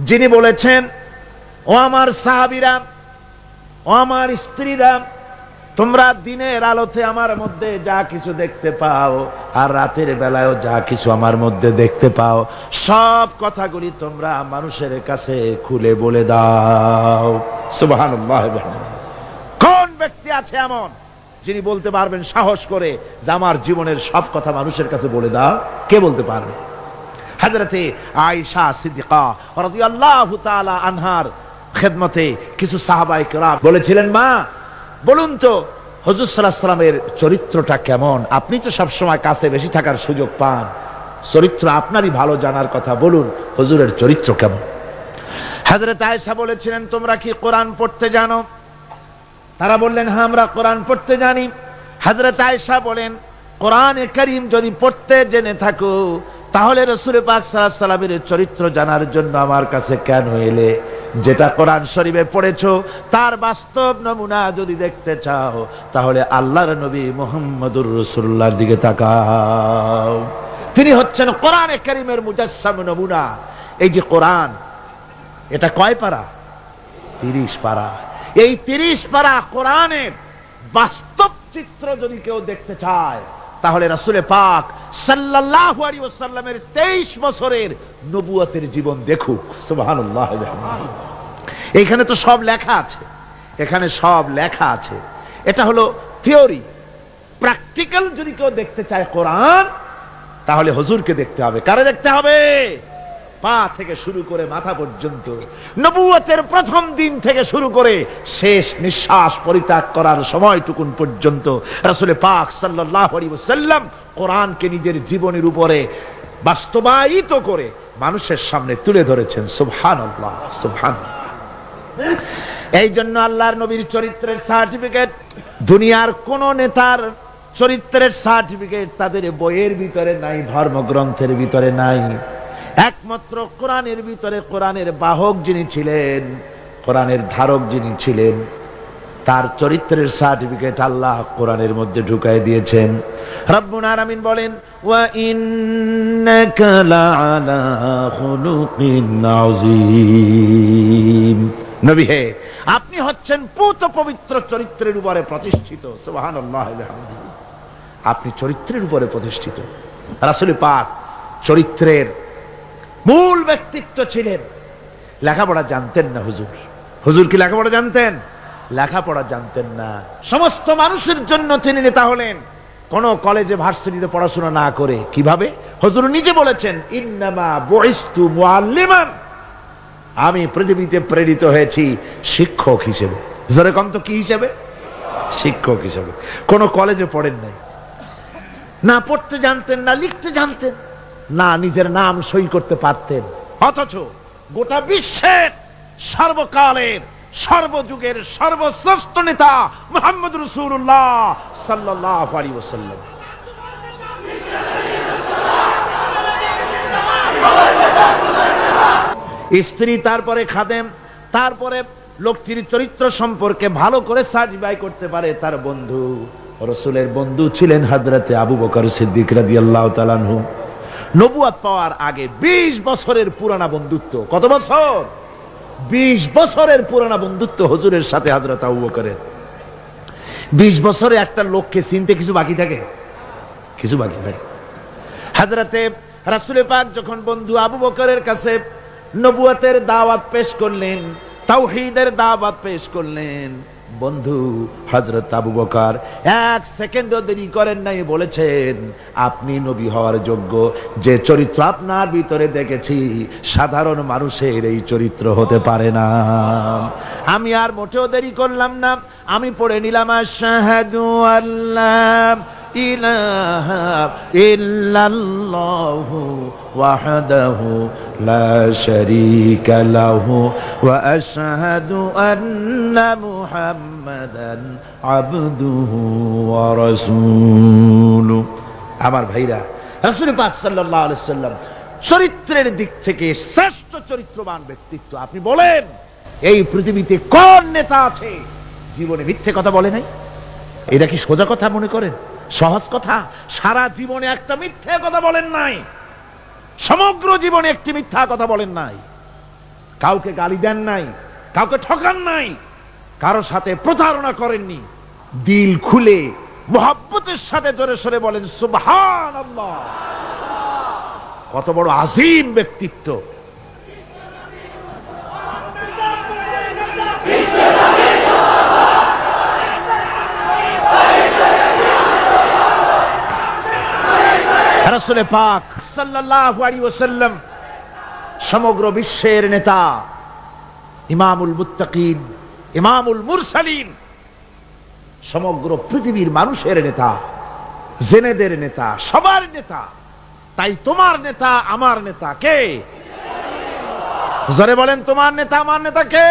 যিনি বলেছেন, ও আমার সাহাবীরা, ও আমার স্ত্রীরা, তোমরা দিনের আলোতে আমার মধ্যে যা কিছু দেখতে পাও আর রাতের বেলায়ও যা কিছু আমার মধ্যে দেখতে পাও, সব কথাগুলি তোমরা মানুষের কাছে খুলে বলে দাও। সুবহানাল্লাহ। কোন ব্যক্তি আছে এমন যিনি বলতে পারবেন সাহস করে যে আমার জীবনের সব কথা মানুষের কাছে বলে দাও? কে বলতে পারবে? হযরতে আয়েশা সিদ্দিকা রাদিয়াল্লাহু তাআলা আনহার খেদমতে কিছু সাহাবায়ে কেরাম বলেছিলেন, মা বলুন তো হুজুর সাল্লাল্লাহু আলাইহি ওয়াসাল্লামের চরিত্রটা কেমন? আপনি তো সব সময় কাছে বেশি থাকার সুযোগ পান, চরিত্র আপনারই ভালো জানার কথা, বলুন হুজুরের চরিত্র কেমন? হযরত আয়েশা বলেছিলেন, তোমরা কি কোরআন পড়তে জানো? তারা বললেন, হ্যাঁ আমরা কোরআন পড়তে জানি। হযরত আয়েশা বলেন, কোরআনে কারীম যদি পড়তে জেনে থাকো তাহলে রাসূল পাক সাল্লাল্লাহু আলাইহি ওয়াসাল্লামের চরিত্র জানার জন্য আমার কাছে কেন এলে? যেটা কোরআন শরীফে পড়েছো তার বাস্তব নমুনা যদি দেখতে চাও তাহলে আল্লাহর নবী মুহাম্মদুর রাসূলুল্লাহর দিকে তাকাও। তিনি হচ্ছেন কোরআনে কারীমের মুজাসসাম নমুনা। এই যে কোরআন, এটা কয় পারা? 30 পারা। এই 30 পারা কোরআনের বাস্তব চিত্র যদি কেউ দেখতে চায় তাহলে রাসূল পাক সাল্লাল্লাহু আলাইহি ওয়াসাল্লামের 23 বছরের নবুয়তের জীবন দেখুক। সুবহানাল্লাহ। এখানে তো সব লেখা আছে, এখানে সব লেখা আছে। এটা হলো থিওরি। প্র্যাকটিক্যাল যদি কেউ দেখতে চায় কোরআন, তাহলে হুজুরকে দেখতে হবে। কারে দেখতে হবে? পা থেকে শুরু করে মাথা পর্যন্ত, নবুয়তের প্রথম দিন থেকে শুরু করে শেষ নিঃশ্বাস পরিত্যাগ করার সময়টুকুন পর্যন্ত রাসূল পাক সাল্লাল্লাহু আলাইহি ওয়াসাল্লাম কোরআনকে নিজের জীবনের উপরে বাস্তবায়িত করে মানুষের সামনে তুলে ধরেছেন। সুবহানাল্লাহ, সুবহানাল্লাহ। এই জন্য আল্লাহর নবীর চরিত্রের সার্টিফিকেট দুনিয়ার কোন নেতার চরিত্রের সার্টিফিকেট তাদের বইয়ের ভিতরে নাই, ধর্মগ্রন্থের ভিতরে নাই। একমাত্র কোরআনের ভিতরে কোরআনের বাহক যিনি ছিলেন, কোরআনের ধারক যিনি ছিলেন, তার চরিত্রের সার্টিফিকেট আল্লাহ কোরআনের মধ্যে ঢুকায় দিয়েছেন। রব্বুল আলামিন বলেন, ওয়া ইন্নাকা লাআলা খুলুকিন আযীম। নবী হে, আপনি হচ্ছেন পূত পবিত্র চরিত্রের উপরে প্রতিষ্ঠিত। সুবহানাল্লাহ। আপনি চরিত্রের উপরে প্রতিষ্ঠিত। রাসূল পাক চরিত্রের মূল ব্যক্তিত্ব ছিলেন। লেখাপড়া জানতেন না হুজুর। হুজুর কি লেখাপড়া জানতেন? লেখাপড়া জানতেন না। সমস্ত মানুষের জন্য তিনি নেতা হলেন, কোন কলেজে ভার্সিটিতে পড়াশোনা না করে। কিভাবে? হুজুর নিজে বলেছেন, ইন্নামা বুইস্তু মুআল্লিমান, আমি পৃথিবীতে প্রেরিত হয়েছি শিক্ষক হিসেবে। জোরে কম তো, কি হিসেবে? শিক্ষক হিসেবে। কোন কলেজে পড়েন নাই, না পড়তে জানতেন, না লিখতে জানতেন, না নিজের নাম সই করতে পারতেন। অথচ গোটা বিশ্বের সর্বকালের সর্বযুগের সর্বশ্রেষ্ঠ নেতা মুহাম্মদ রাসূলুল্লাহ সাল্লাল্লাহু আলাইহি ওয়াসাল্লাম। স্ত্রী, তারপরে খাদেম, তারপরে লোকটির চরিত্র সম্পর্কে ভালো করে সার্টিফাই করতে পারে তার বন্ধু। রাসূলের বন্ধু ছিলেন হযরতে আবু বকর সিদ্দিক রাদিয়াল্লাহু তাআলা আনহু। নবুয়ত পাওয়ার আগে 20 বছরের পুরানা বন্ধুত্ব। কত বছর? 20 বছরের পুরানা বন্ধুত্ব হুজুরের সাথে হযরত আবু বকরের। 20 বছরে একটা লোককে চিনতে কিছু বাকি থাকে? কিছু বাকি থাকে। হযরতে রাসূল পাক যখন বন্ধু আবু বকরের কাছে নবুয়তের দাওয়াত পেশ করলেন, তাওহীদের দাওয়াত পেশ করলেন, বন্ধু হযরত আবু বকর 1 সেকেন্ডও দেরি করেন নাই, বলেছেন, আপনি নবী হওয়ার যোগ্য। যে চরিত্র আপনার ভিতরে দেখেছি সাধারণ মানুষের এই চরিত্র হতে পারে না। আমি আর মোটেও দেরি করলাম না, আমি পড়ে নিলাম, আশহাদু আল্লাহ ইলাহা ইল্লাল্লাহু ওয়াহদাহু লা শারীকা লাহু ওয়া আশহাদু আন্না মুহাম্মাদান আবদুহু ওয়া রাসূলুহু। আমার ভাইরা, রাসূল পাক সাল্লাল্লাহু আলাইহি ওয়াসাল্লাম চরিত্রের দিক থেকে শ্রেষ্ঠ চরিত্রবান ব্যক্তিত্ব। আপনি বলেন, এই পৃথিবীতে কোন নেতা আছে জীবনে মিথ্যে কথা বলে নাই? এটা কি সোজা কথা মনে করেন? সহজ কথা? সারা জীবনে একটা মিথ্যে কথা বলেন নাই, সমগ্র জীবনে একটি মিথ্যা কথা বলেন নাই। কাউকে গালি দেন নাই, কাউকে ঠকান নাই, কারো সাথে প্রতারণা করেননি। দিল খুলে মোহাব্বতের সাথে জোরে সরে বলেন সুবহানাল্লাহ। কত বড় আজিম ব্যক্তিত্ব। রাসূল পাক সাল্লাল্লাহু আলাইহি ওয়াসাল্লাম সমগ্র বিশ্বের নেতা, ইমামুল মুত্তাকিন, ইমামুল মুরসালিন, সমগ্র পৃথিবীর মানুষের নেতা, জেনেদের নেতা, সবার নেতা। তাই তোমার নেতা আমার নেতা কে? জোরে বলেন, তোমার নেতা আমার নেতা কে?